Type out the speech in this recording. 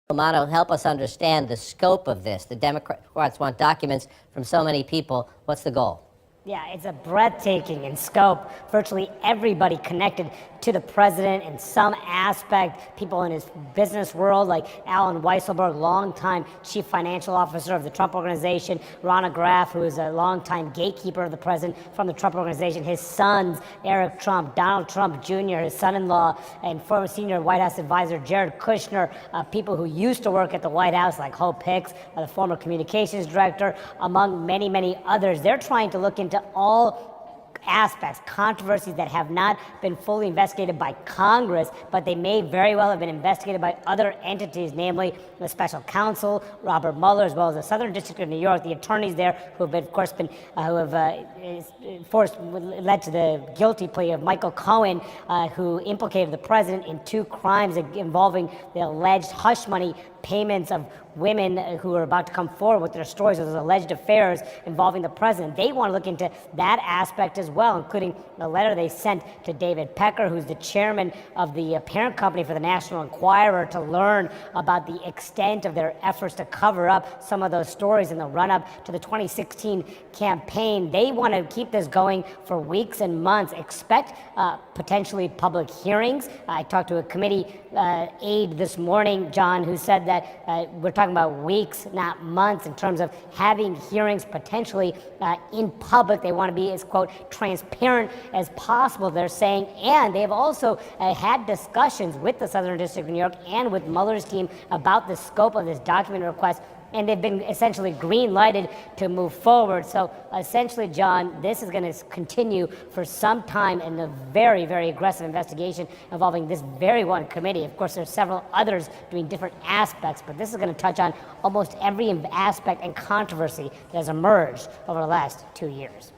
Romano, help us understand the scope of this. The Democrats want documents from so many people. What's the goal? Yeah, it's a breathtaking in scope. Virtually everybody connected to the president in some aspect. People in his business world, like Alan Weisselberg, longtime chief financial officer of the Trump Organization. Ronna Graff, who is a longtime gatekeeper of the president from the Trump Organization. His sons, Eric Trump, Donald Trump Jr., his son-in-law, and former senior White House advisor Jared Kushner. People who used to work at the White House, like Hope Hicks, the former communications director, among many, many others. They're trying to look into all aspects, controversies that have not been fully investigated by Congress, but they may very well have been investigated by other entities, namely the special counsel, Robert Mueller, as well as the Southern District of New York, the attorneys there who have, of course, led to the guilty plea of Michael Cohen, who implicated the president in 2 crimes involving the alleged hush money payments of women who are about to come forward with their stories of those alleged affairs involving the president. They want to look into that aspect as well, including the letter they sent to David Pecker, who's the chairman of the parent company for the National Enquirer, to learn about the extent of their efforts to cover up some of those stories in the run-up to the 2016 campaign. They want to keep this going for weeks and months. Expect potentially public hearings. I talked to a committee aide this morning, John, who said that we're talking about weeks, not months, in terms of having hearings potentially in public. They want to be as, quote, transparent as possible, they're saying. And they have also had discussions with the Southern District of New York and with Mueller's team about the scope of this document request, and they've been essentially green-lighted to move forward. So essentially, John, this is going to continue for some time in a very, very aggressive investigation involving this very one committee. Of course, there's several others doing different aspects, but this is going to touch on almost every aspect and controversy that has emerged over the last 2 years.